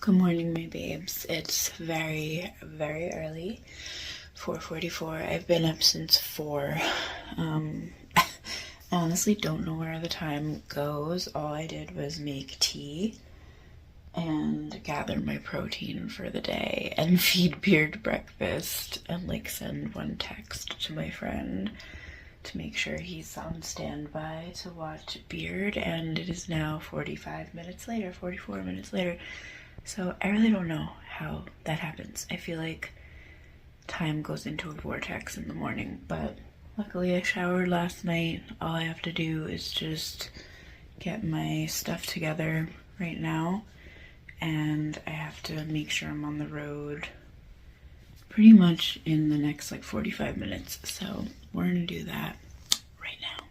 Good morning, my babes. It's very, very early. 4:44. I've been up since 4. I honestly don't know where the time goes. All I did was make tea and gather my protein for the day and feed Beard breakfast and send one text to my friend to make sure he's on standby to watch Beard. And it is now 44 minutes later. So I really don't know how that happens. I feel like time goes into a vortex in the morning, but luckily I showered last night. All I have to do is just get my stuff together right now, and I have to make sure I'm on the road pretty much in the next 45 minutes. So we're gonna do that right now.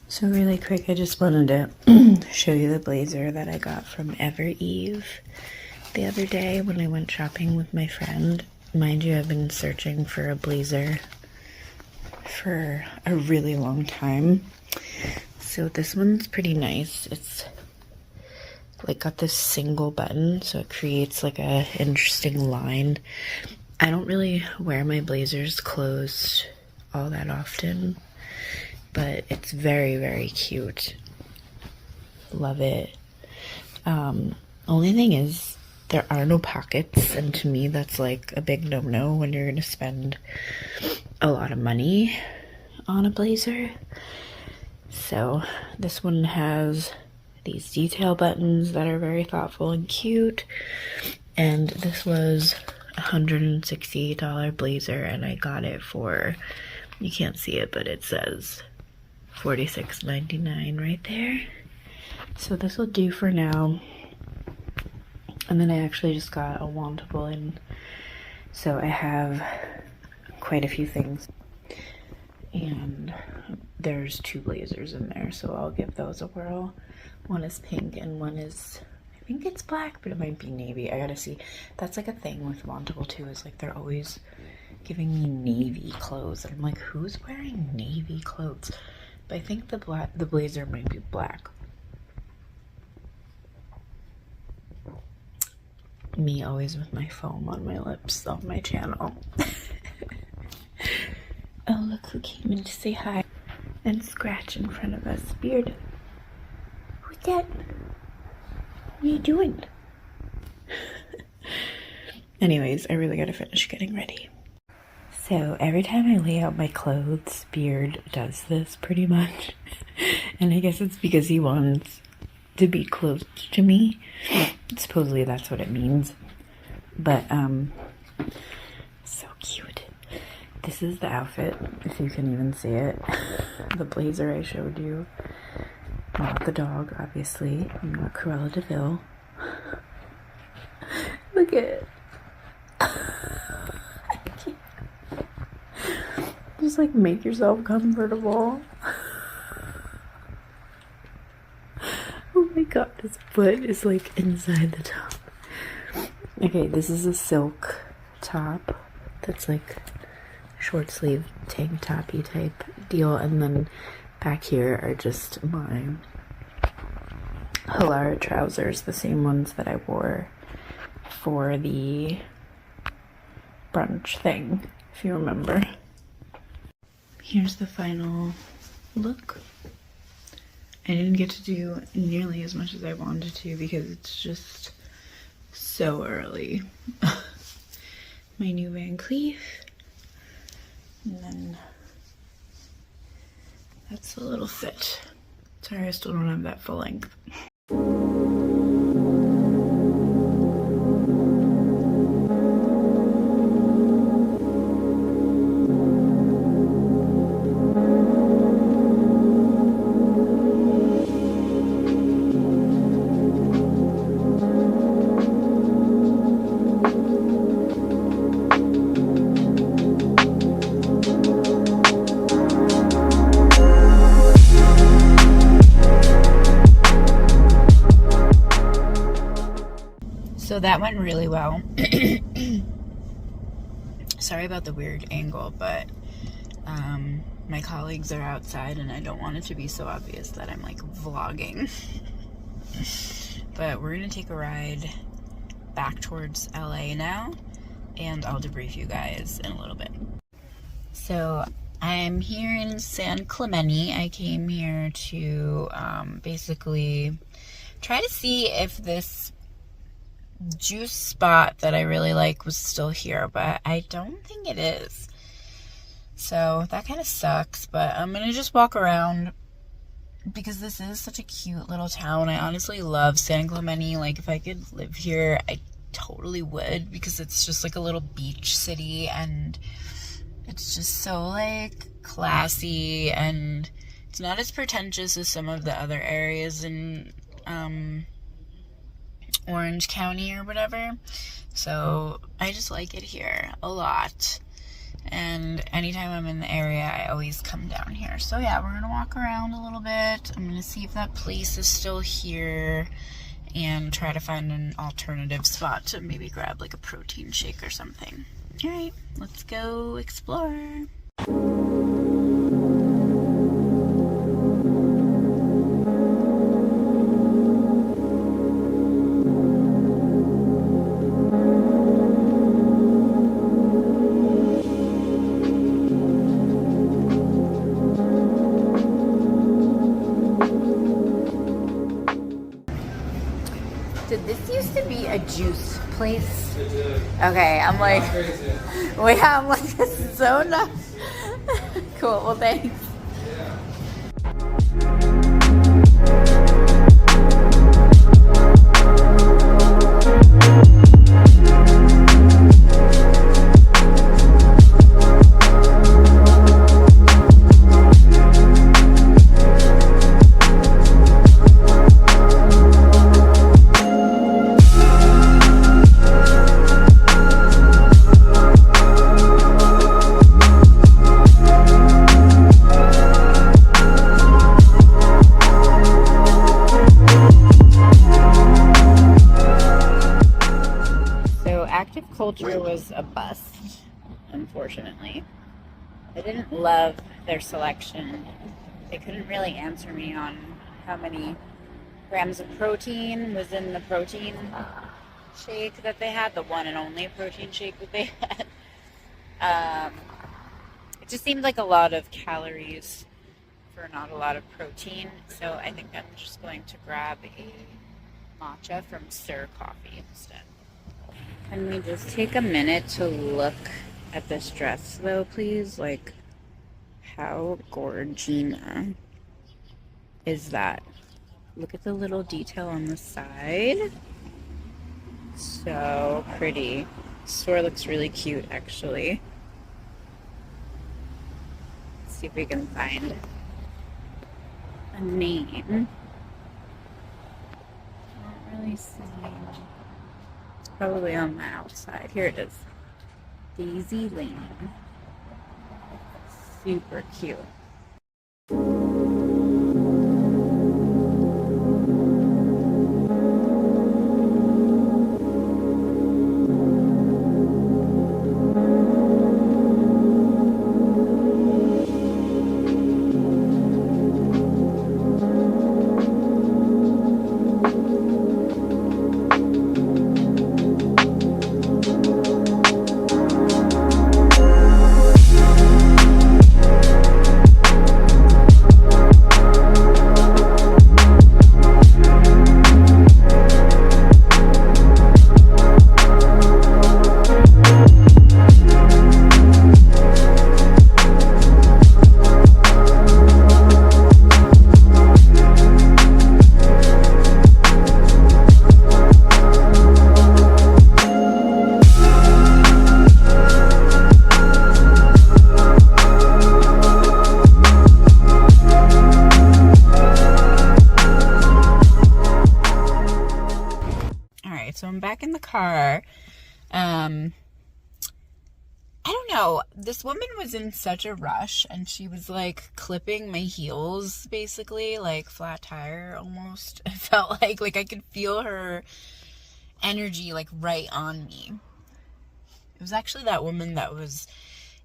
So really quick, I just wanted to show you the blazer that I got from Eve the other day when I went shopping with my friend. Mind you, I've been searching for a blazer for a really long time. So this one's pretty nice. It's got this single button, so it creates a interesting line. I don't really wear my blazers closed all that often, but it's very, very cute. Love it. Only thing is, there are no pockets, and to me that's a big no-no when you're gonna spend a lot of money on a blazer. So this one has these detail buttons that are very thoughtful and cute, and this was a $168 blazer, and I got it for, you can't see it, but it says $46.99 right there. So this will do for now. And then I actually just got a Wantable in, so I have quite a few things. And there's 2 blazers in there, so I'll give those a whirl. One is pink and one is, I think it's black, but it might be navy. I gotta see. That's a thing with Wantable too, is they're always giving me navy clothes. And I'm like, who's wearing navy clothes? But I think the blazer might be black. Me always with my foam on my lips on my channel. Oh, look who came in to say hi and scratch in front of us. Beard. Who's that? What are you doing? Anyways, I really gotta finish getting ready. So every time I lay out my clothes, Beard does this pretty much. And I guess it's because he wants to be close to me. Supposedly that's what it means. But so cute. This is the outfit, if you can even see it. The blazer I showed you. Not the dog, obviously. I'm not Cruella de Vil. Look at it. Just make yourself comfortable. Oh my god, his foot is inside the top. Okay, this is a silk top that's short sleeve tank toppy type deal, and then back here are just my Halara trousers, the same ones that I wore for the brunch thing, if you remember. Here's the final look. I didn't get to do nearly as much as I wanted to because it's just so early. My new Van Cleef. And then that's the little fit. Sorry, I still don't have that full length. So that went really well. Sorry about the weird angle, but my colleagues are outside and I don't want it to be so obvious that I'm vlogging. But we're gonna take a ride back towards LA now, and I'll debrief you guys in a little bit. So I'm here in San Clemente. I came here to basically try to see if this juice spot that I really like was still here, but I don't think it is. So that kind of sucks, but I'm gonna just walk around because this is such a cute little town. I honestly love San Clemente. Like, if I could live here, I totally would, because it's just like a little beach city, and it's just so like classy, and it's not as pretentious as some of the other areas in Orange County or whatever. So I just like it here a lot, and anytime I'm in the area I always come down here. So yeah, we're gonna walk around a little bit. I'm gonna see if that place is still here and try to find an alternative spot to maybe grab like a protein shake or something. All right, let's go explore. Did this used to be a juice place? Okay, I'm like, wait, I'm like, this is so nuts. Cool, well, thanks. Culture was a bust, unfortunately. I didn't love their selection. They couldn't really answer me on how many grams of protein was in the protein shake that they had, the one and only protein shake that they had. It just seemed like a lot of calories for not a lot of protein, so I think I'm just going to grab a matcha from Sir Coffee instead. Can we just take a minute to look at this dress, though, please? Like, how gorgina is that? Look at the little detail on the side. So pretty. Store looks really cute, actually. Let's see if we can find a name. I don't really see. Probably on the outside. Here it is. Daisy Lane. Super cute. So I'm back in the car. I don't know. This woman was in such a rush, and she was like clipping my heels, basically, like flat tire almost. It felt like I could feel her energy like right on me. It was actually that woman that was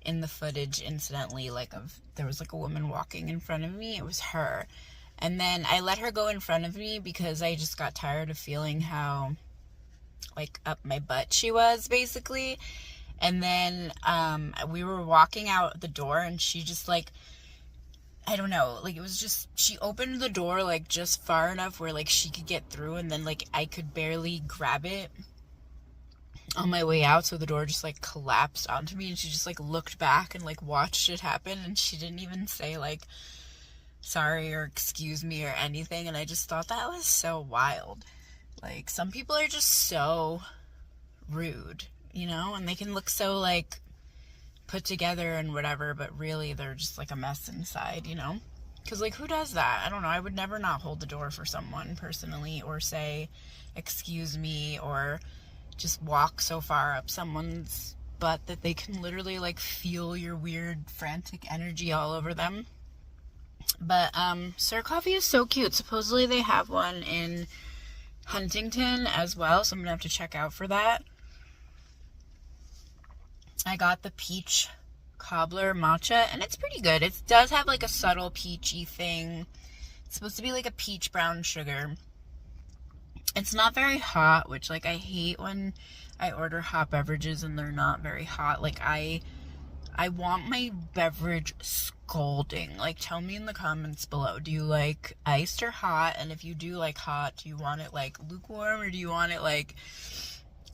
in the footage, incidentally, there was like a woman walking in front of me. It was her. And then I let her go in front of me because I just got tired of feeling how like, up my butt she was, basically. And then, we were walking out the door, and she just, like, I don't know, like, it was just, she opened the door, like, just far enough where, like, she could get through, and then, like, I could barely grab it on my way out, so the door just, like, collapsed onto me, and she just, like, looked back and, like, watched it happen, and she didn't even say, like, sorry or excuse me or anything, and I just thought that was so wild. Like, some people are just so rude, you know, and they can look so, like, put together and whatever, but really they're just, like, a mess inside, you know? Because, like, who does that? I don't know. I would never not hold the door for someone personally, or say excuse me, or just walk so far up someone's butt that they can literally, like, feel your weird frantic energy all over them. But Sir Coffee is so cute. Supposedly they have one in Huntington as well, so I'm gonna have to check out for that. I got the peach cobbler matcha, and it's pretty good. It does have, like, a subtle peachy thing. It's supposed to be like a peach brown sugar. It's not very hot, which, like, I hate when I order hot beverages and they're not very hot. Like, I want my beverage scalding. Like, tell me in the comments below, do you like iced or hot? And if you do like hot, do you want it, like, lukewarm, or do you want it, like,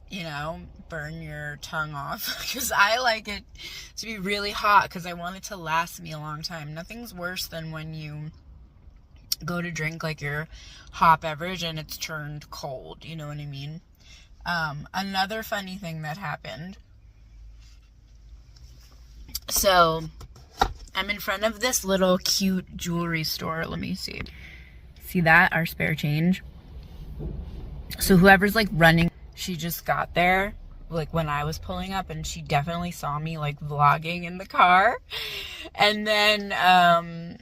you know, burn your tongue off? Because I like it to be really hot, because I want it to last me a long time. Nothing's worse than when you go to drink, like, your hot beverage and it's turned cold, you know what I mean? Another funny thing that happened. So, I'm in front of this little cute jewelry store. Let me see. See that? Our spare change. So, whoever's, like, running, she just got there, like, when I was pulling up, and she definitely saw me, like, vlogging in the car. And then,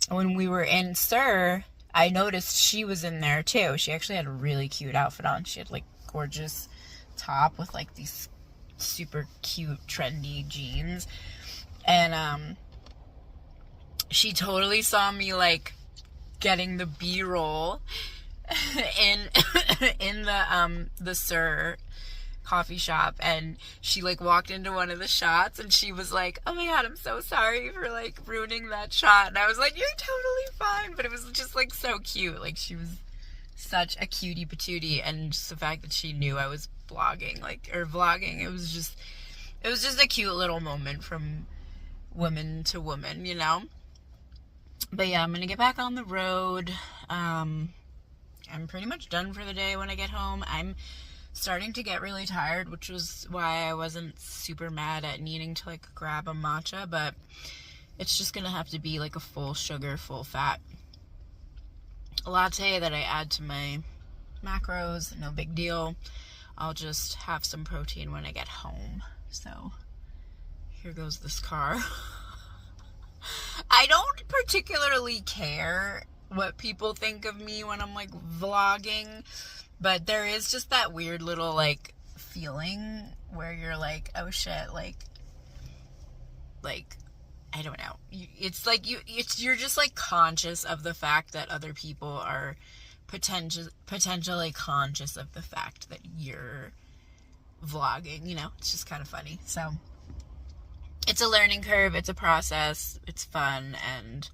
when we were in Sir, I noticed she was in there, too. She actually had a really cute outfit on. She had, like, gorgeous top with, like, these super cute, trendy jeans. And, she totally saw me, like, getting the B-roll in the Sir coffee shop, and she, like, walked into one of the shots, and she was like, oh my god, I'm so sorry for, like, ruining that shot. And I was like, you're totally fine. But it was just, like, so cute. Like, she was such a cutie patootie, and just the fact that she knew I was blogging, like, or vlogging, it was just a cute little moment from woman to woman, you know? But yeah, I'm gonna get back on the road. I'm pretty much done for the day when I get home. I'm starting to get really tired, which was why I wasn't super mad at needing to, like, grab a matcha, but it's just gonna have to be, like, a full sugar, full fat latte that I add to my macros. No big deal. I'll just have some protein when I get home. So here goes this car. I don't particularly care what people think of me when I'm, like, vlogging, but there is just that weird little, like, feeling where you're like, oh shit, like, I don't know. It's like you're just, like, conscious of the fact that other people are potentially conscious of the fact that you're vlogging, you know? It's just kind of funny. So, it's a learning curve, it's a process, it's fun, and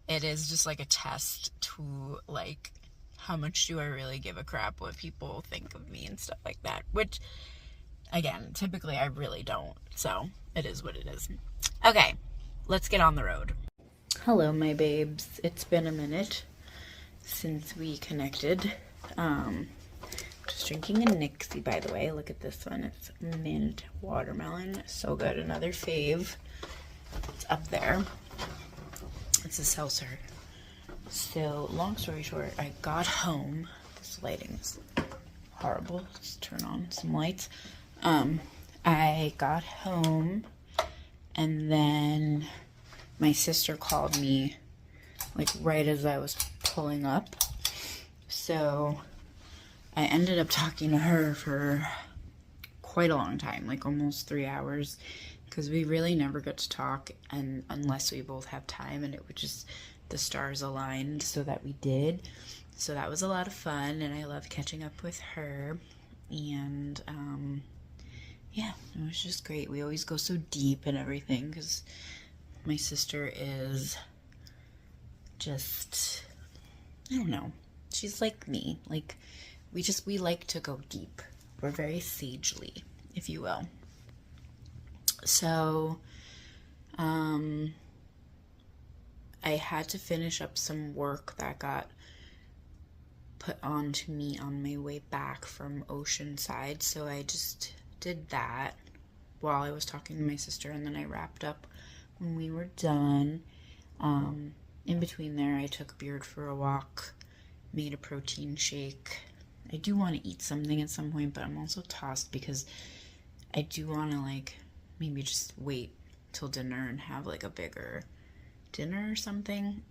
it is just, like, a test to, like, how much do I really give a crap what people think of me and stuff like that, which, again, typically I really don't, so it is what it is. Okay, let's get on the road. Hello, my babes. It's been a minute since we connected. Just drinking a Nixie, by the way. Look at this one. It's mint watermelon. So good. Another fave. It's up there. It's a seltzer. So, long story short, I got home. This lighting is horrible. Let's turn on some lights. I got home, and then my sister called me, like, right as I was pulling up. So I ended up talking to her for quite a long time, like almost 3 hours, because we really never got to talk, and unless we both have time, and it would just, the stars aligned so that we did. So that was a lot of fun, and I love catching up with her. And yeah, it was just great. We always go so deep and everything because my sister is just, I don't know, she's like me. Like, we like to go deep. We're very sagely, if you will. So I had to finish up some work that got put onto me on my way back from Oceanside, so I just did that while I was talking to my sister, and then I wrapped up when we were done. In between there, I took Beard for a walk, made a protein shake. I do want to eat something at some point, but I'm also tossed because I do want to, like, maybe just wait till dinner and have, like, a bigger dinner or something.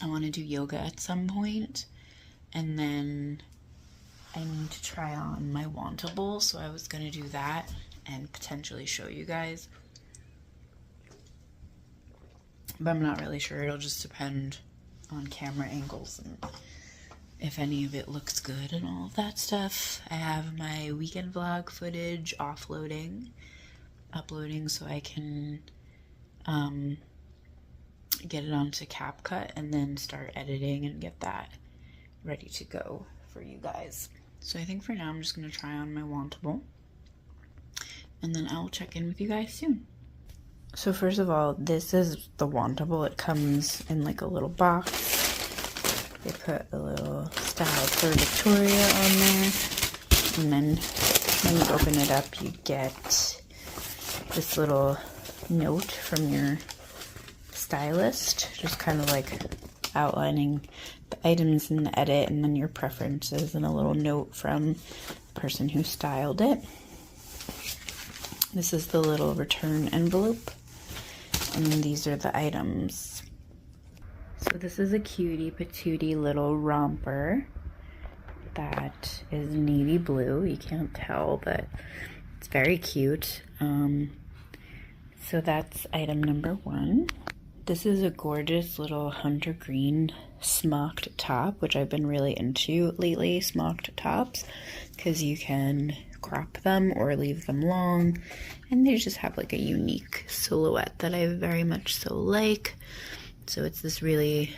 I want to do yoga at some point, and then I need to try on my Wantable, so I was going to do that and potentially show you guys. But I'm not really sure. It'll just depend on camera angles and if any of it looks good and all of that stuff. I have my weekend vlog footage uploading so I can get it onto CapCut and then start editing and get that ready to go for you guys. So I think for now I'm just going to try on my Wantable, and then I'll check in with you guys soon. So first of all, this is the Wantable. It comes in like a little box. They put a little stylist on there, and then when you open it up, you get this little note from your stylist, just kind of like outlining the items in the edit, and then your preferences, and a little note from the person who styled it. This is the little return envelope, and then these are the items. So this is a cutie patootie little romper that is navy blue. You can't tell, but it's very cute. So that's item number 1. This is a gorgeous little hunter green smocked top, which I've been really into lately, smocked tops, because you can crop them or leave them long, and they just have like a unique silhouette that I very much so like. So it's this really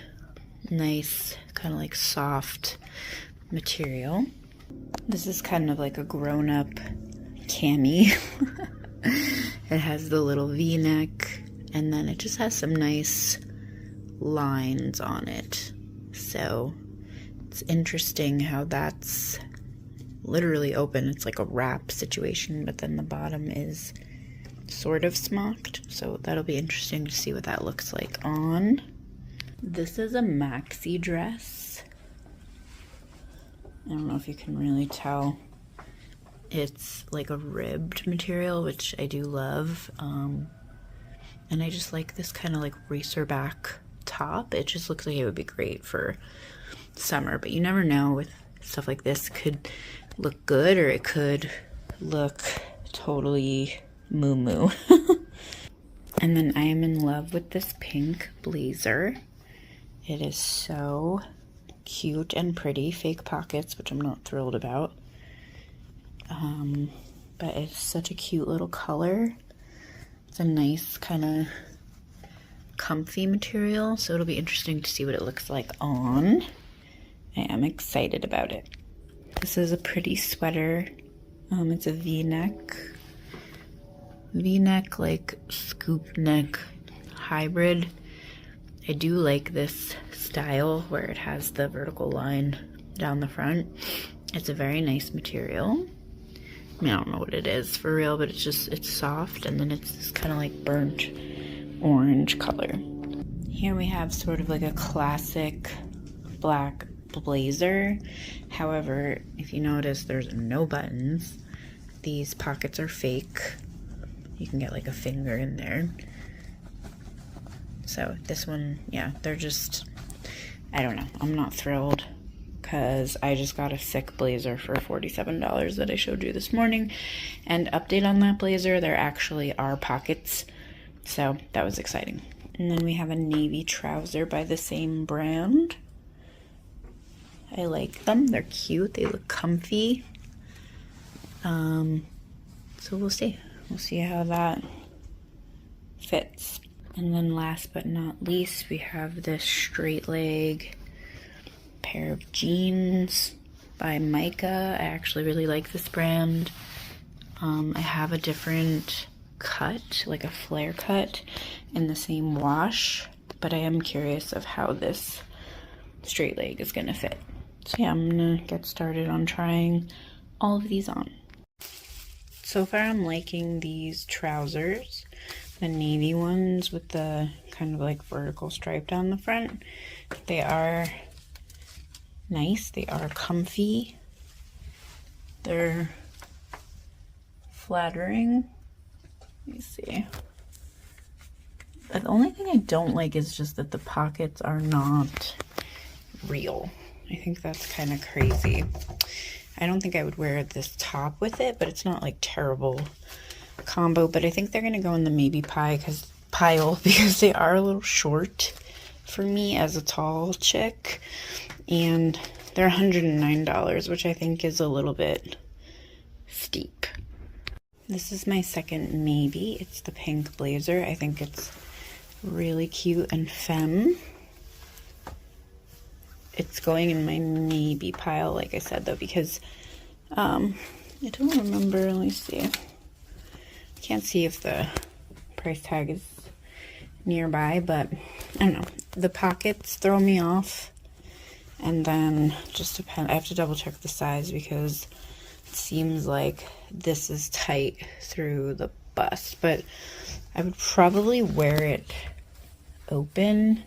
nice, kind of like soft material. This is kind of like a grown-up cami. It has the little V-neck, and then it just has some nice lines on it. So it's interesting how that's literally open. It's like a wrap situation, but then the bottom is sort of smocked. So that'll be interesting to see what that looks like on. This is a maxi dress. I don't know if you can really tell. It's like a ribbed material, which I do love. And I just like this kind of like racer back top. It just looks like it would be great for summer, but you never know with stuff like this. It could look good or it could look totally moo-moo. And then I am in love with this pink blazer. It is so cute and pretty. Fake pockets, which I'm not thrilled about. But it's such a cute little color. It's a nice kind of comfy material, so it'll be interesting to see what it looks like on. I am excited about it. This is a pretty sweater. It's a V-neck like scoop neck hybrid. I do like this style where it has the vertical line down the front. It's a very nice material. I mean, I don't know what it is for real, but it's soft, and then it's this kind of like burnt orange color. Here we have sort of like a classic black blazer. However, if you notice, there's no buttons. These pockets are fake. You can get like a finger in there. So this one, yeah, they're just, I don't know. I'm not thrilled because I just got a sick blazer for $47 that I showed you this morning. And update on that blazer, there actually are pockets. So that was exciting. And then we have a navy trouser by the same brand. I like them. They're cute. They look comfy. So we'll see. We'll see how that fits. And then last but not least, we have this straight leg pair of jeans by Micah. I actually really like this brand. I have a different cut, like a flare cut in the same wash, but I am curious of how this straight leg is gonna fit. So yeah, I'm gonna get started on trying all of these on. So far I'm liking these trousers, the navy ones with the kind of like vertical stripe down the front. They are nice, they are comfy, they're flattering. Let me see. The only thing I don't like is just that the pockets are not real. I think that's kind of crazy. I don't think I would wear this top with it, but it's not like terrible combo. But I think they're gonna go in the maybe pile because they are a little short for me as a tall chick, and they're $109, which I think is a little bit steep. This is my second maybe. It's the pink blazer. I think it's really cute and femme. It's going in my maybe pile, like I said, though, because I don't remember. Let me see. I can't see if the price tag is nearby, but I don't know. The pockets throw me off, and then just depend. I have to double check the size because it seems like this is tight through the bust, but I would probably wear it open.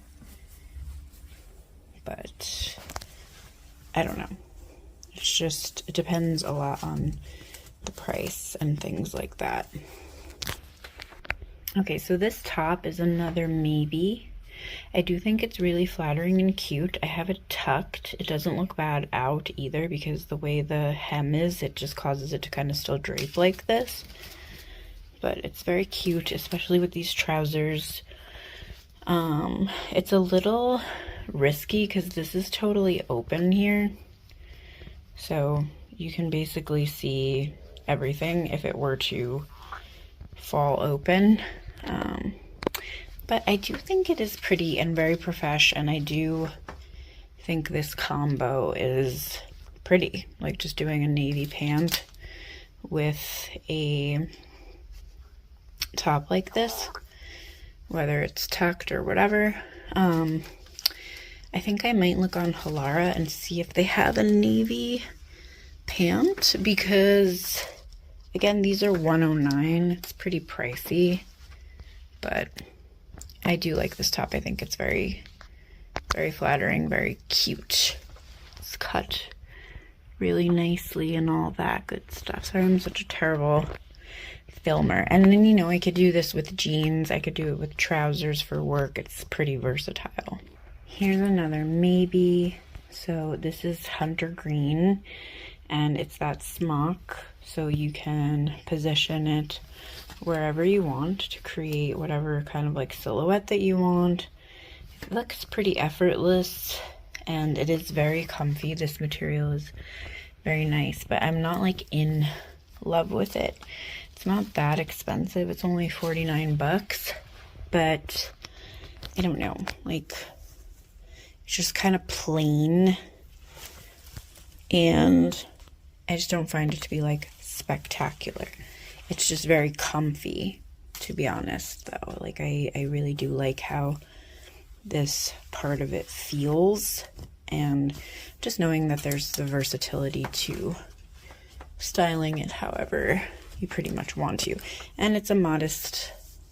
But I don't know. It's just, it depends a lot on the price and things like that. Okay, so this top is another maybe. I do think it's really flattering and cute. I have it tucked. It doesn't look bad out either because the way the hem is, it just causes it to kind of still drape like this. But it's very cute, especially with these trousers. It's a little risky because this is totally open here, so you can basically see everything if it were to fall open, but I do think it is pretty and very profesh, and I do think this combo is pretty, like just doing a navy pant with a top like this, whether it's tucked or whatever. I think I might look on Halara and see if they have a navy pant, because again, these are $109. It's pretty pricey, but I do like this top. I think it's very, very flattering, very cute. It's cut really nicely and all that good stuff. Sorry, I'm such a terrible filmer. And then, you know, I could do this with jeans. I could do it with trousers for work. It's pretty versatile. Here's another maybe. So this is hunter green, and it's that smock, so you can position it wherever you want to create whatever kind of like silhouette that you want. It looks pretty effortless, and it is very comfy. This material is very nice, but I'm not like in love with it. It's not that expensive. It's only 49 bucks, but I don't know, like, it's just kind of plain, and I just don't find it to be like spectacular. It's just very comfy, to be honest, though. Like, I really do like how this part of it feels, and just knowing that there's the versatility to styling it however you pretty much want to. And it's a modest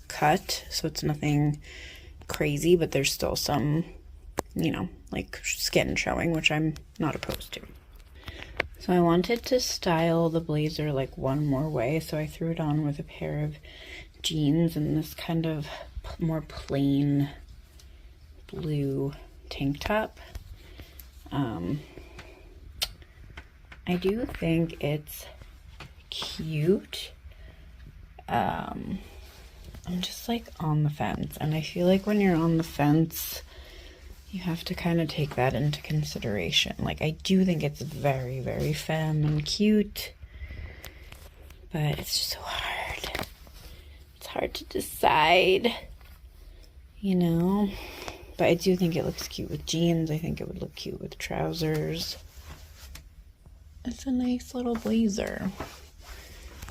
cut, so it's nothing crazy, but there's still some, you know, like skin showing, which I'm not opposed to. So I wanted to style the blazer like one more way, so I threw it on with a pair of jeans and this kind of more plain blue tank top. I do think it's cute. I'm just like on the fence, and I feel like when you're on the fence, you have to kind of take that into consideration. Like, I do think it's very, very femme and cute, but it's just so hard. It's hard to decide, you know? But I do think it looks cute with jeans. I think it would look cute with trousers. It's a nice little blazer.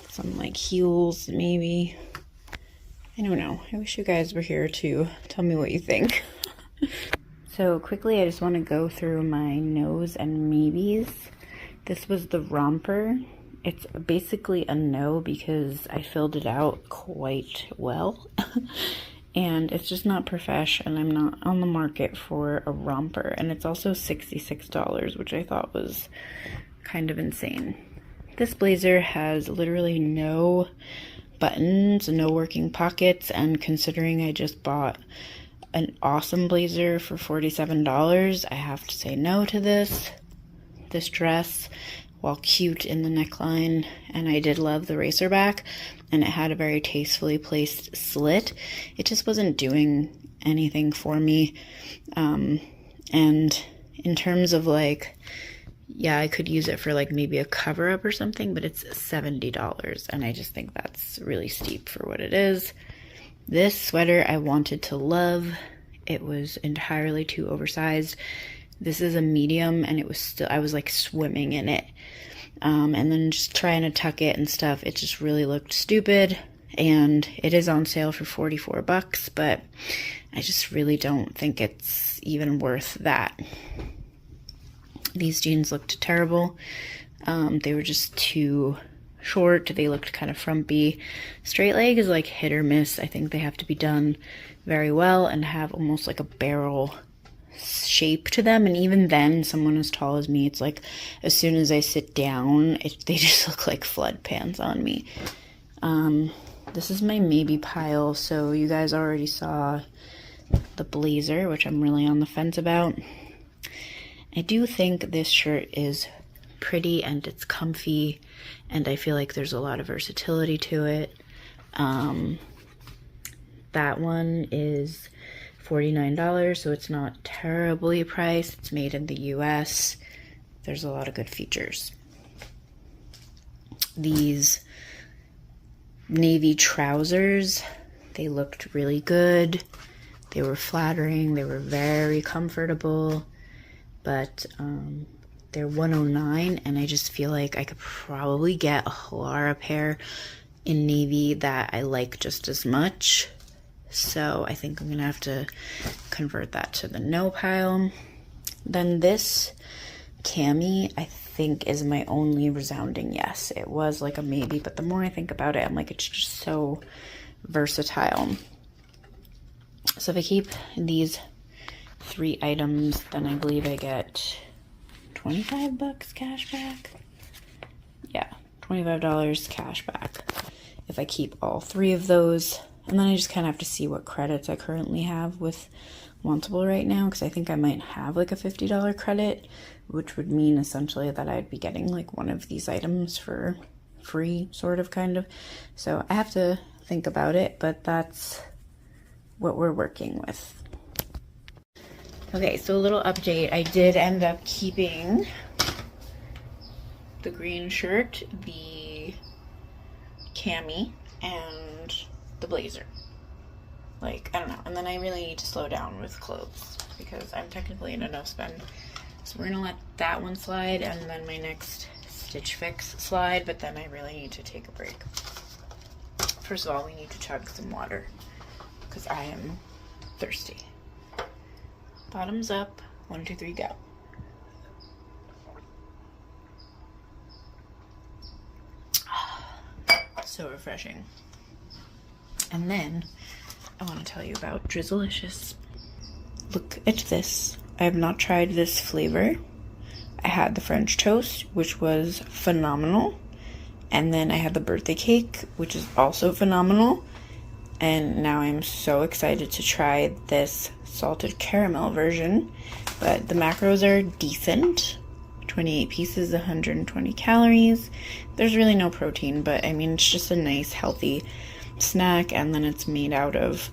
Some like heels, maybe. I don't know. I wish you guys were here to tell me what you think. So quickly, I just want to go through my no's and maybes. This was the romper. It's basically a no because I filled it out quite well. And it's just not profesh, and I'm not on the market for a romper. And it's also $66, which I thought was kind of insane. This blazer has literally no buttons, no working pockets, and considering I just bought an awesome blazer for $47, I have to say no to this. This dress, while cute in the neckline, and I did love the racer back, and it had a very tastefully placed slit, it just wasn't doing anything for me. And in terms of like, yeah, I could use it for like maybe a cover up or something, but it's $70, and I just think that's really steep for what it is. This sweater I wanted to love. It was entirely too oversized. This is a medium, and it was still, I was like swimming in it. And then just trying to tuck it and stuff, it just really looked stupid. And it is on sale for $44, but I just really don't think it's even worth that. These jeans looked terrible. They were just too short. They looked kind of frumpy. Straight leg is like hit or miss. I think they have to be done very well and have almost like a barrel shape to them. And even then, someone as tall as me, it's like as soon as I sit down, they just look like flood pants on me. This is my maybe pile. So you guys already saw the blazer, which I'm really on the fence about. I do think this shirt is pretty and it's comfy, and I feel like there's a lot of versatility to it. That one is $49, so it's not terribly priced. It's made in the US. There's a lot of good features. These navy trousers, they looked really good. They were flattering. They were very comfortable, but they're $109, and I just feel like I could probably get a Halara pair in navy that I like just as much. So I think I'm gonna have to convert that to the no pile. Then this cami, I think, is my only resounding yes. It was like a maybe, but the more I think about it, I'm like, it's just so versatile. So if I keep these 3 items, then I believe I get $25 cash back. Yeah, $25 cash back if I keep all 3 of those. And then I just kind of have to see what credits I currently have with Wantable right now, because I think I might have like a $50 credit, which would mean essentially that I'd be getting like one of these items for free, sort of, kind of. So I have to think about it, but that's what we're working with. Okay, so a little update. I did end up keeping the green shirt, the cami, and the blazer. Like, I don't know. And then I really need to slow down with clothes because I'm technically in a no spend. So we're gonna let that one slide, and then my next Stitch Fix slide, but then I really need to take a break. First of all, we need to chug some water because I am thirsty. Bottoms up. 1, 2, 3, go. So refreshing. And then I want to tell you about Drizzlicious. Look at this. I have not tried this flavor. I had the French toast, which was phenomenal. And then I had the birthday cake, which is also phenomenal. And now I'm so excited to try this salted caramel version. But the macros are decent. 28 pieces, 120 calories. There's really no protein, but I mean, it's just a nice, healthy snack. And then it's made out of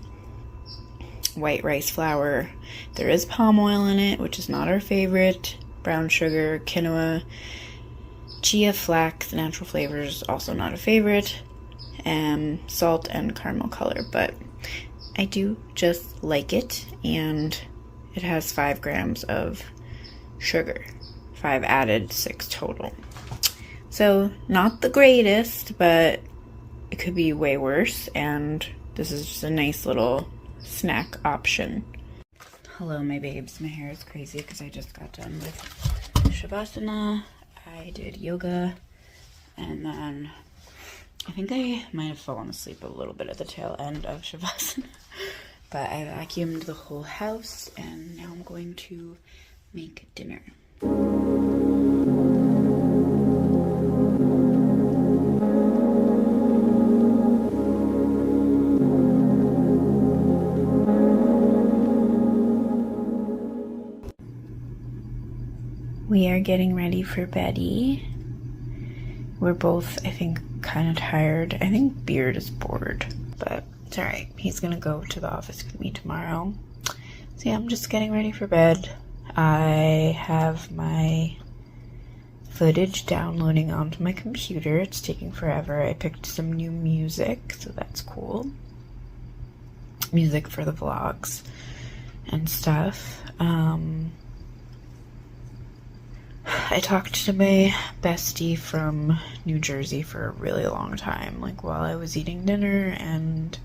white rice flour. There is palm oil in it, which is not our favorite. Brown sugar, quinoa, chia, flax, natural flavors, also not a favorite. Salt and caramel color, but I do just like it, and it has 5 grams of sugar. 5 added, 6 total. So not the greatest, but it could be way worse, and this is just a nice little snack option. Hello, my babes. My hair is crazy because I just got done with Shavasana. I did yoga, and then I think I might have fallen asleep a little bit at the tail end of Shavasana, but I vacuumed the whole house, and now I'm going to make dinner. We are getting ready for beddy. We're both, I think, kind of tired. I think Beard is bored, but it's alright. He's gonna go to the office with me tomorrow. So yeah, I'm just getting ready for bed. I have my footage downloading onto my computer. It's taking forever. I picked some new music, so that's cool. Music for the vlogs and stuff. I talked to my bestie from New Jersey for a really long time, like while I was eating dinner, and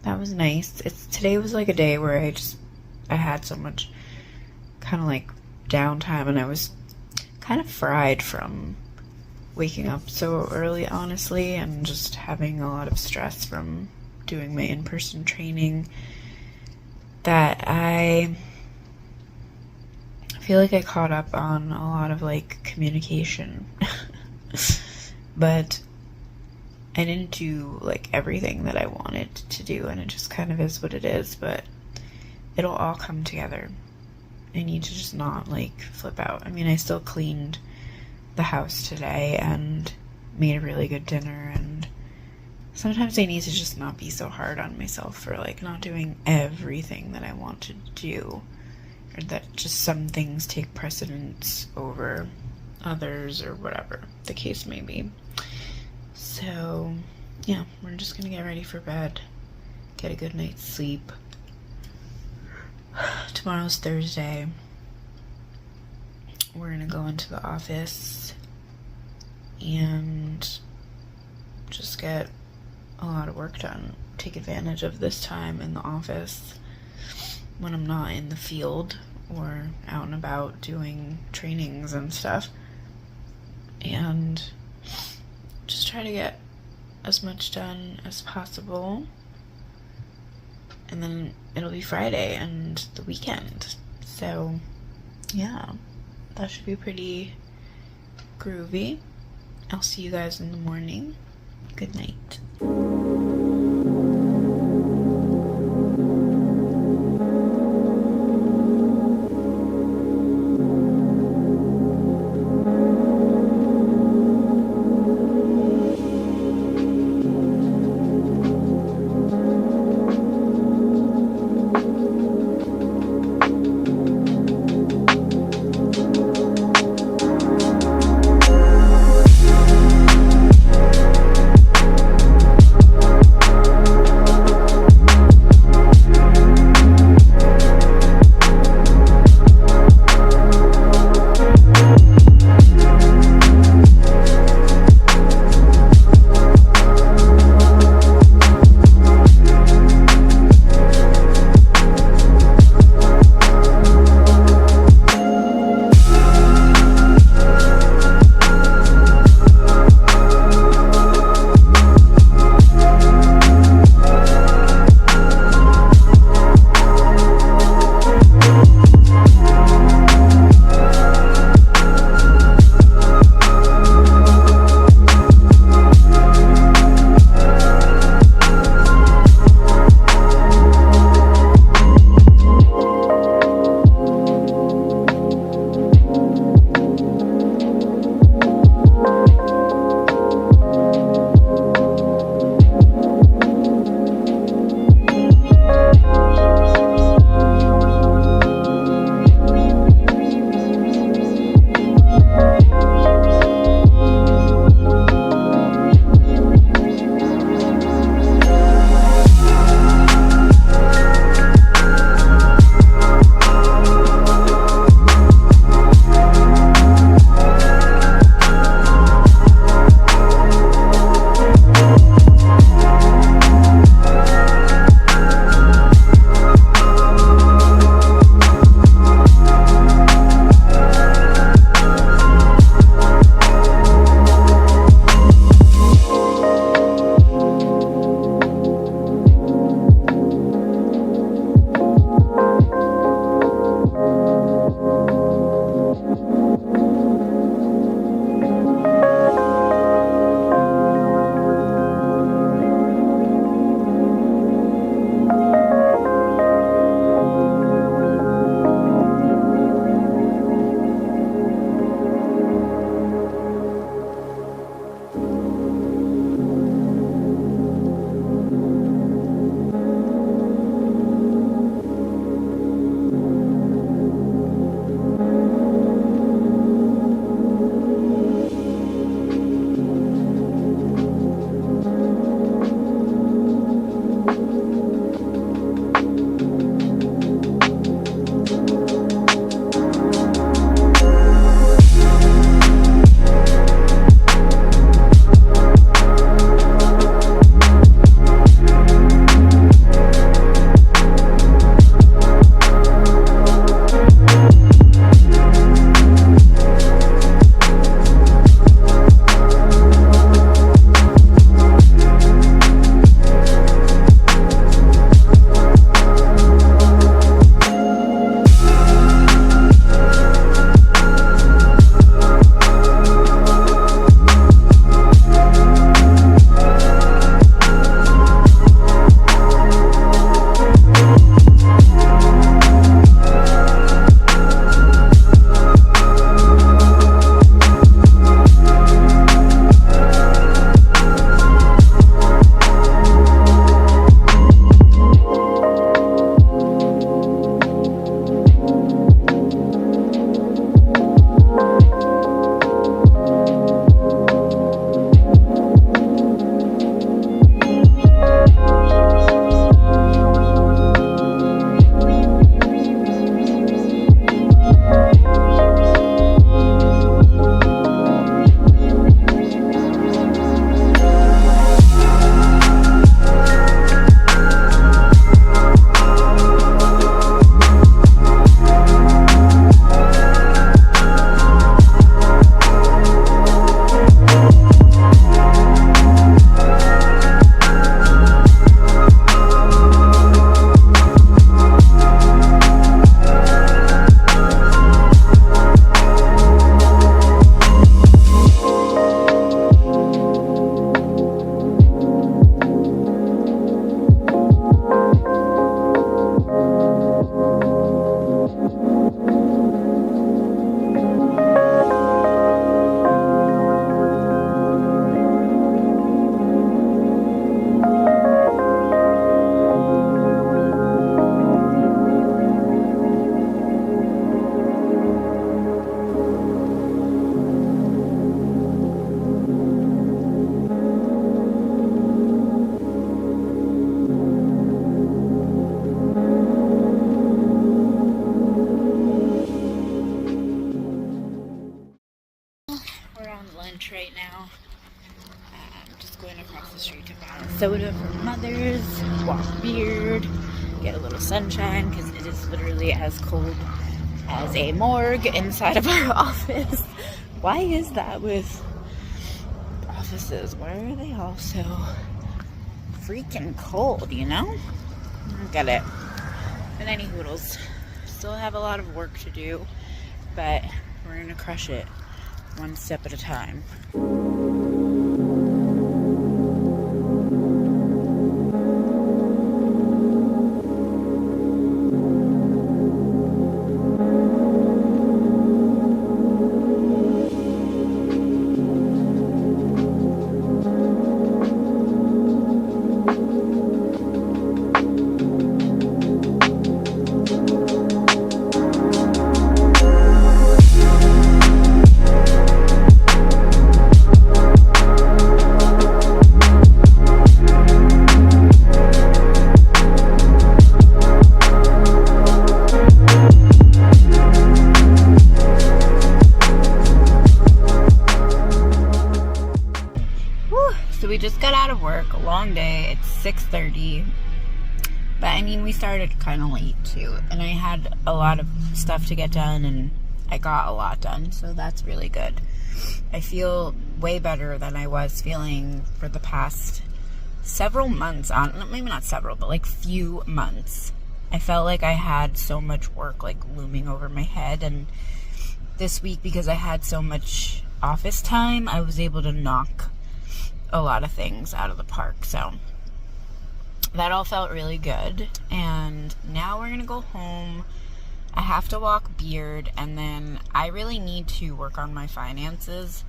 that was nice. Today was like a day where I had so much kind of like downtime, and I was kind of fried from waking up so early, honestly, and just having a lot of stress from doing my in-person training, that I feel like I caught up on a lot of like communication, but I didn't do like everything that I wanted to do, and it just kind of is what it is, but it'll all come together. I need to just not like flip out. I mean, I still cleaned the house today and made a really good dinner, and sometimes I need to just not be so hard on myself for like not doing everything that I want to do, or that just some things take precedence over others, or whatever the case may be. So yeah, we're just gonna get ready for bed, get a good night's sleep. Tomorrow's Thursday. We're gonna go into the office and just get a lot of work done. Take advantage of this time in the office when I'm not in the field or out and about doing trainings and stuff, and just try to get as much done as possible. And then it'll be Friday and the weekend, so yeah, that should be pretty groovy. I'll see you guys in the morning. Good night. soda for mothers, walk beard, get a little sunshine because it is literally as cold as a morgue inside of our office. Why is that with offices? Why are they all so freaking cold, you know? I don't get it. But any hoodles, still have a lot of work to do, but we're gonna crush it one step at a time. We just got out of work, a long day. It's 6:30, but I mean, we started kind of late too, and I had a lot of stuff to get done, and I got a lot done, so that's really good. I feel way better than I was feeling for the past several months, maybe not several, but like few months. I felt like I had so much work like looming over my head, and this week, because I had so much office time, I was able to knock a lot of things out of the park, so that all felt really good. And now we're gonna go home. I have to walk beard, and then I really need to work on my finances.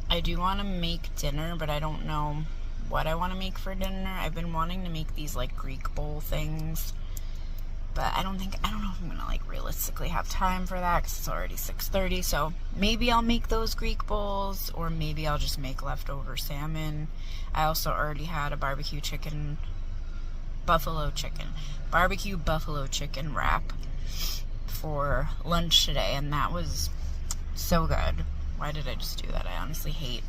I do want to make dinner, but I don't know what I want to make for dinner. I've been wanting to make these like Greek bowl things, but I don't know if I'm gonna like realistically have time for that because it's already 6:30. So maybe I'll make those Greek bowls, or maybe I'll just make leftover salmon. I also already had a barbecue buffalo chicken wrap for lunch today, and that was so good. Why did I just do that? I honestly hate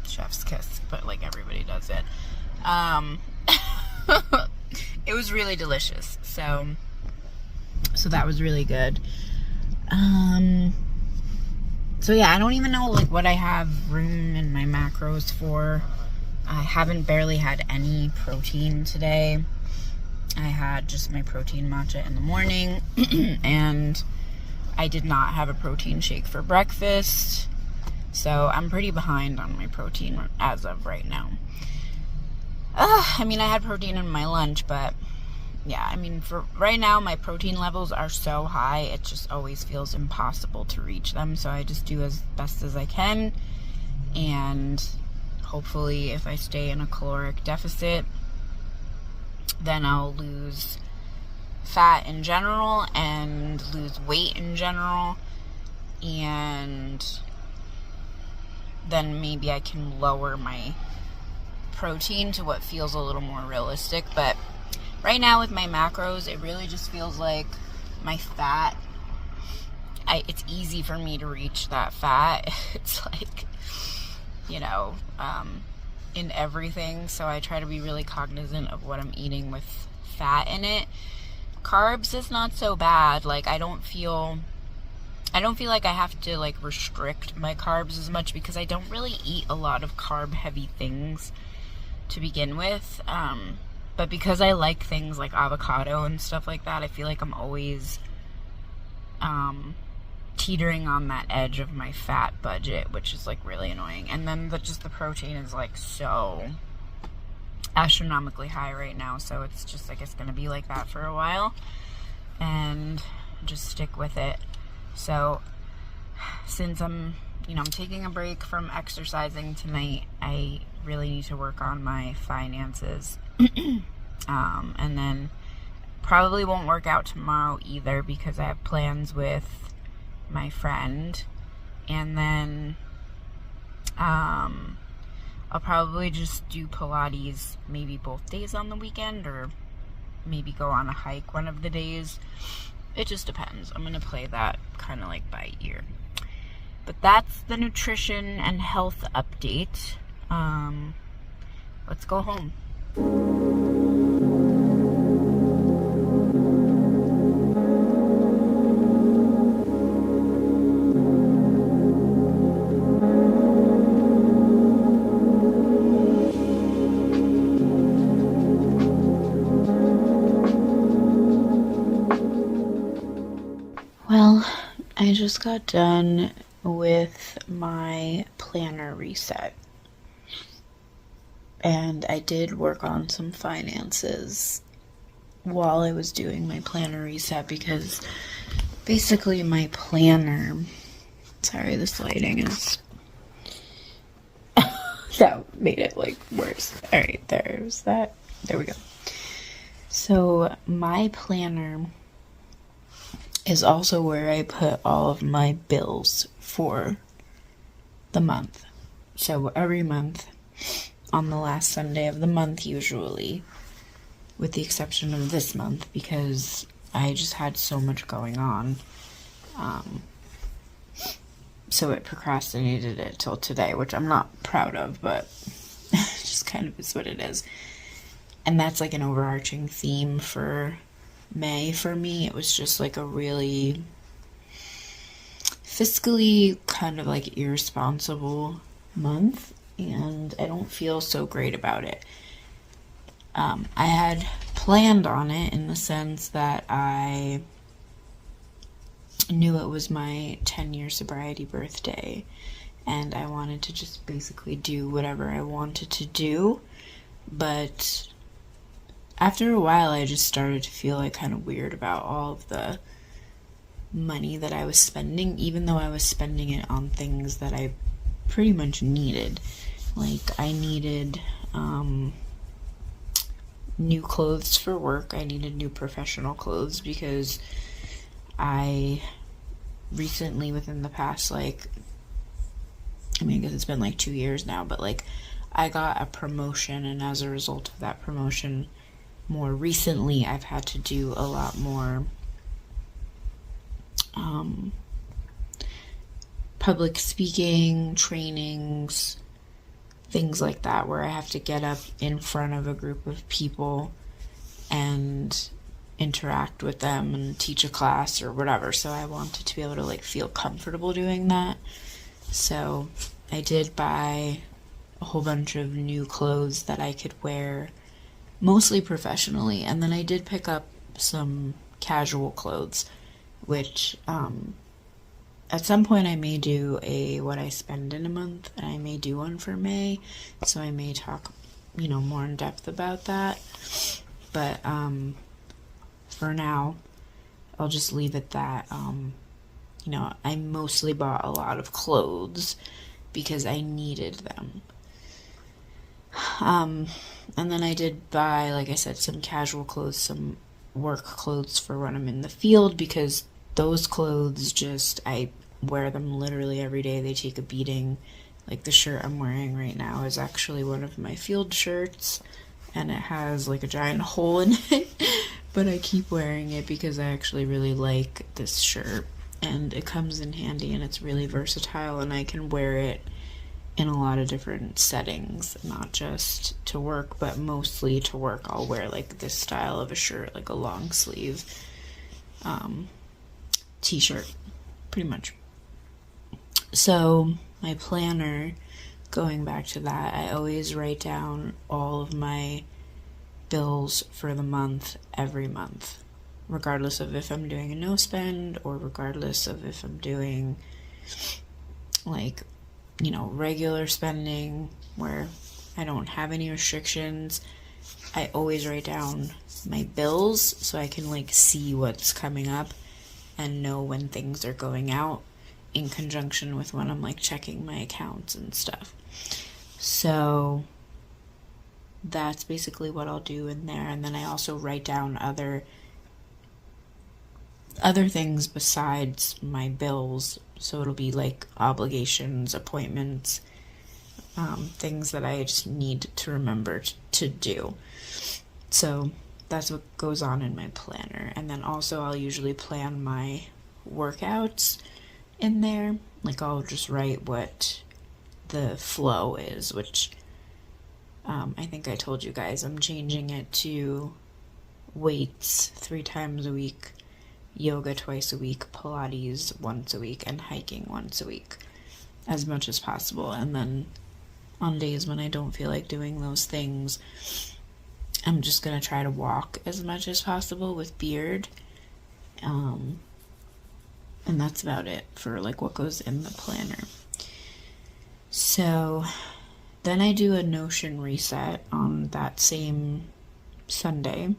chef's kiss, but like everybody does it. It was really delicious. So that was really good. So yeah, I don't even know like what I have room in my macros for. I haven't barely had any protein today. I had just my protein matcha in the morning and I did not have a protein shake for breakfast. So I'm pretty behind on my protein as of right now. I mean, I had protein in my lunch, but yeah, I mean, for right now, my protein levels are so high, it just always feels impossible to reach them. So I just do as best as I can. And hopefully, if I stay in a caloric deficit, then I'll lose fat in general and lose weight in general. And then maybe I can lower my protein to what feels a little more realistic. But right now with my macros, it really just feels like my fat, it's easy for me to reach that fat. It's like, you know, in everything. So I try to be really cognizant of what I'm eating with fat in it. Carbs is not so bad. Like, I don't feel like I have to like restrict my carbs as much because I don't really eat a lot of carb heavy things to begin with. But because I like things like avocado and stuff like that, I feel like I'm always teetering on that edge of my fat budget, which is like really annoying. And then just the protein is like so astronomically high right now, so it's just like it's gonna be like that for a while and just stick with it. So since I'm taking a break from exercising tonight, I really need to work on my finances. And then probably won't work out tomorrow either because I have plans with my friend. And then I'll probably just do Pilates maybe both days on the weekend, or maybe go on a hike one of the days. It just depends. I'm gonna play that kind of like by ear. But that's the nutrition and health update. Let's go home. Well, I just got done with my planner reset. And I did work on some finances while I was doing my planner reset because basically my planner, sorry, this lighting is, that made it like worse. All right, there's that. There we go. So my planner is also where I put all of my bills for the month. So every month, on the last Sunday of the month usually, with the exception of this month because I just had so much going on, so it procrastinated it till today, which I'm not proud of, but it just kind of is what it is. And that's like an overarching theme for May for me. It was just like a really fiscally kind of like irresponsible month, and I don't feel so great about it. I had planned on it in the sense that I knew it was my 10-year sobriety birthday, and I wanted to just basically do whatever I wanted to do, but after a while I just started to feel like kind of weird about all of the money that I was spending, even though I was spending it on things that I pretty much needed. Like, I needed new clothes for work. I needed new professional clothes because I recently, within the past, like, I mean, I guess it's been like 2 years now, but like, I got a promotion, and as a result of that promotion, more recently, I've had to do a lot more public speaking, trainings, things like that, where I have to get up in front of a group of people and interact with them and teach a class or whatever. So I wanted to be able to like feel comfortable doing that. So I did buy a whole bunch of new clothes that I could wear, mostly professionally, and then I did pick up some casual clothes, which at some point I may do a what I spend in a month, and I may do one for May, so I may talk, more in depth about that. But for now, I'll just leave it that, I mostly bought a lot of clothes because I needed them. And then I did buy, like I said, some casual clothes, some work clothes for when I'm in the field, because those clothes I wear them literally every day. They take a beating. Like, the shirt I'm wearing right now is actually one of my field shirts, and it has like a giant hole in it, but I keep wearing it because I actually really like this shirt, and it comes in handy, and it's really versatile, and I can wear it in a lot of different settings, not just to work, but mostly to work. I'll wear like this style of a shirt, like a long sleeve t-shirt, pretty much. So my planner, going back to that, I always write down all of my bills for the month every month, regardless of if I'm doing a no spend or regardless of if I'm doing like, regular spending where I don't have any restrictions. I always write down my bills so I can like see what's coming up and know when things are going out, in conjunction with when I'm like checking my accounts and stuff. So that's basically what I'll do in there. And then I also write down other things besides my bills. So it'll be like obligations, appointments, things that I just need to remember to do. So that's what goes on in my planner. And then also I'll usually plan my workouts in there. Like, I'll just write what the flow is, which I think I told you guys I'm changing it to weights 3 times a week, yoga twice a week, Pilates once a week, and hiking once a week, as much as possible. And then on days when I don't feel like doing those things, I'm just gonna try to walk as much as possible with beard. And that's about it for like what goes in the planner. So then I do a Notion reset on that same Sunday,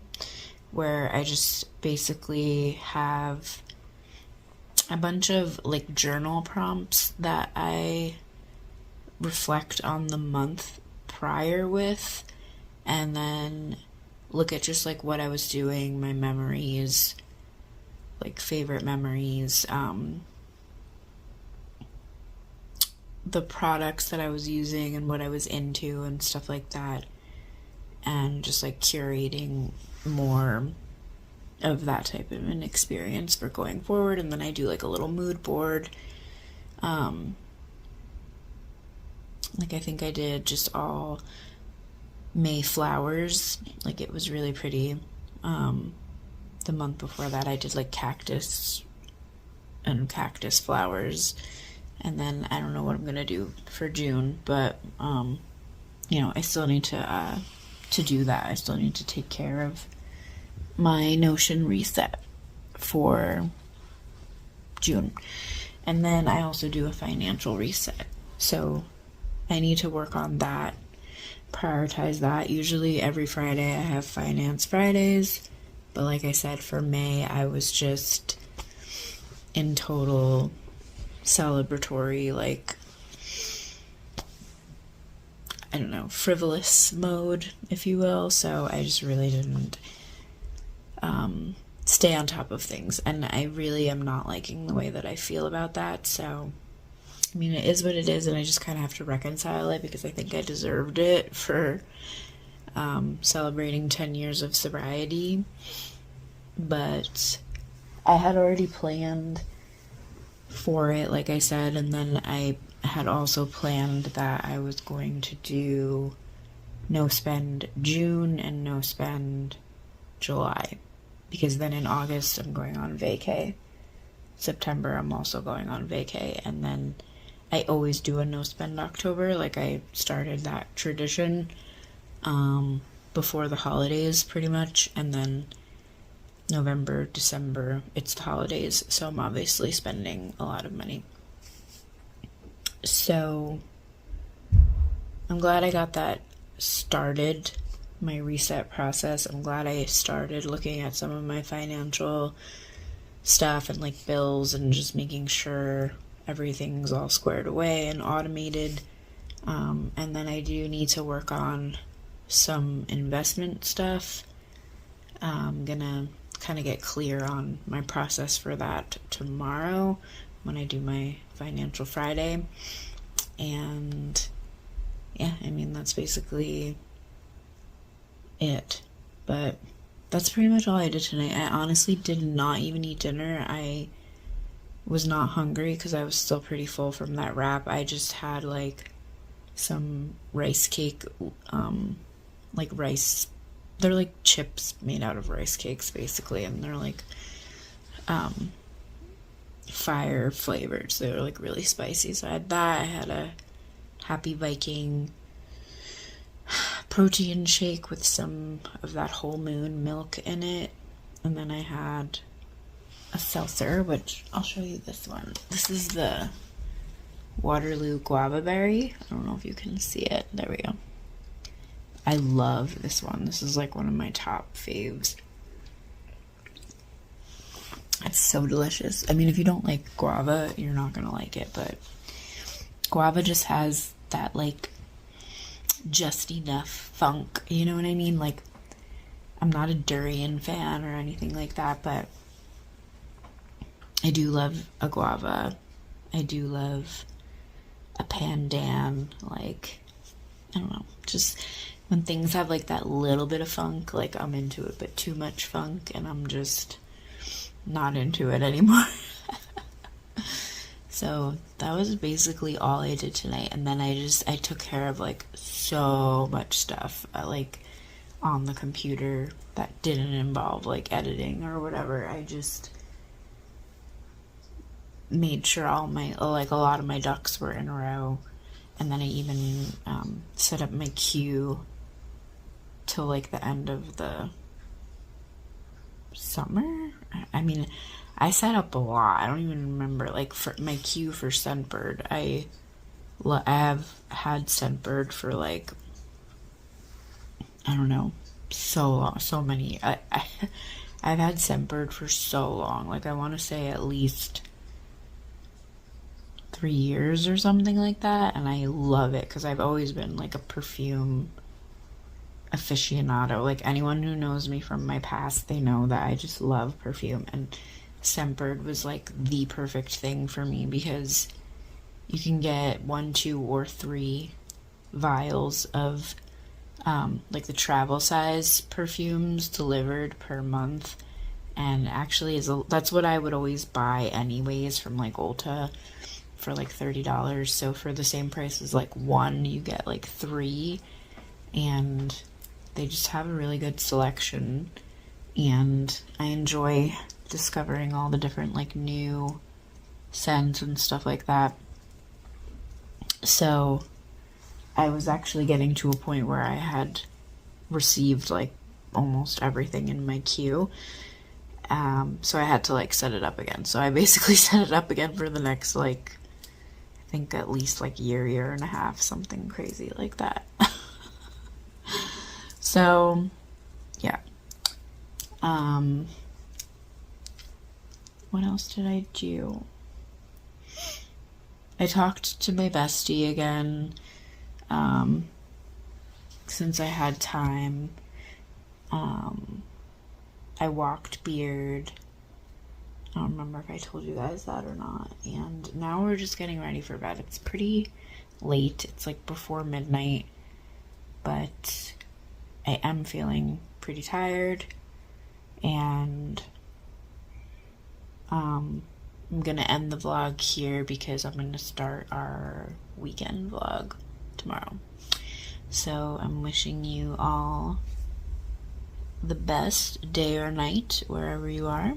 where I just basically have a bunch of like journal prompts that I reflect on the month prior with, and then look at just like what I was doing, my memories, like favorite memories, the products that I was using and what I was into and stuff like that, and just like curating more of that type of an experience for going forward. And then I do like a little mood board. Like I think I did just all May flowers, like it was really pretty. The month before that I did like cactus and cactus flowers. And then I don't know what I'm gonna do for June, but you know, I still need to do that. I still need to take care of my Notion reset for June. And then I also do a financial reset. So I need to work on that, prioritize that. Usually every Friday I have Finance Fridays, but like I said, for May I was just in total celebratory, like, I don't know, frivolous mode, if you will. So I just really didn't stay on top of things, and I really am not liking the way that I feel about that. So I mean, it is what it is, and I just kind of have to reconcile it, because I think I deserved it for celebrating 10 years of sobriety. But I had already planned for it, like I said, and then I had also planned that I was going to do no spend June and no spend July, because then in August I'm going on vacay. September I'm also going on vacay, and then I always do a no spend October. Like I started that tradition before the holidays pretty much, and then November, December, it's the holidays, so I'm obviously spending a lot of money. So I'm glad I got that started, my reset process. I'm glad I started looking at some of my financial stuff and like bills, and just making sure everything's all squared away and automated. And then I do need to work on some investment stuff. I'm gonna kind of get clear on my process for that tomorrow when I do my Financial Friday. And yeah, I mean, that's basically it. But that's pretty much all I did tonight. I honestly did not even eat dinner. I was not hungry because I was still pretty full from that wrap. I just had like some rice cake, like rice, they're like chips made out of rice cakes basically, and they're like fire flavored, so they're like really spicy. So I had that. I had a Happy Viking protein shake with some of that whole moon milk in it, and then I had a seltzer, which I'll show you this one. This is the Waterloo guava berry. I don't know if you can see it. There we go. I love this one. This is like one of my top faves. It's so delicious. I mean, if you don't like guava, you're not gonna like it, but guava just has that like just enough funk, you know what I mean? Like, I'm not a durian fan or anything like that, but I do love a guava. I do love a pandan. Like, I don't know, just when things have like that little bit of funk, like I'm into it, but too much funk and I'm just not into it anymore. So that was basically all I did tonight. And then I took care of like so much stuff like on the computer that didn't involve like editing or whatever. I just made sure all my, like, a lot of my ducks were in a row. And then I even set up my queue till like the end of the summer. I mean, I set up a lot. I don't even remember. Like, for my queue for Scentbird, I have had Scentbird for like, I don't know, so long, so many. I've had Scentbird for so long. Like, I want to say at least 3 years or something like that. And I love it because I've always been like a perfume aficionado. Like, anyone who knows me from my past, they know that I just love perfume, and Scentbird was like the perfect thing for me because you can get 1, 2, or 3 vials of like the travel size perfumes delivered per month. And actually that's what I would always buy anyways from like Ulta for like $30. So for the same price as like 1, you get like 3, and they just have a really good selection, and I enjoy discovering all the different like new scents and stuff like that. So I was actually getting to a point where I had received like almost everything in my queue. So I had to like set it up again. So I basically set it up again for the next like, I think at least like year and a half, something crazy like that. So yeah. What else did I do? I talked to my bestie again, since I had time. I walked Beard. I don't remember if I told you guys that or not. And now we're just getting ready for bed. It's pretty late. It's like before midnight, but I am feeling pretty tired, and I'm gonna end the vlog here because I'm gonna start our weekend vlog tomorrow. So I'm wishing you all the best day or night wherever you are,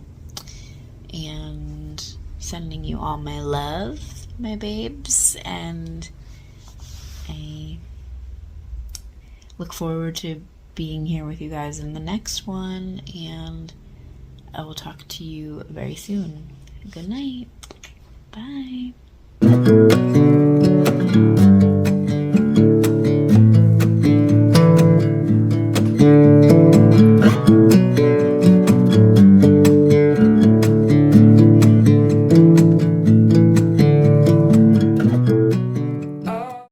and sending you all my love, my babes, and I look forward to being here with you guys in the next one, and I will talk to you very soon. Good night. Bye.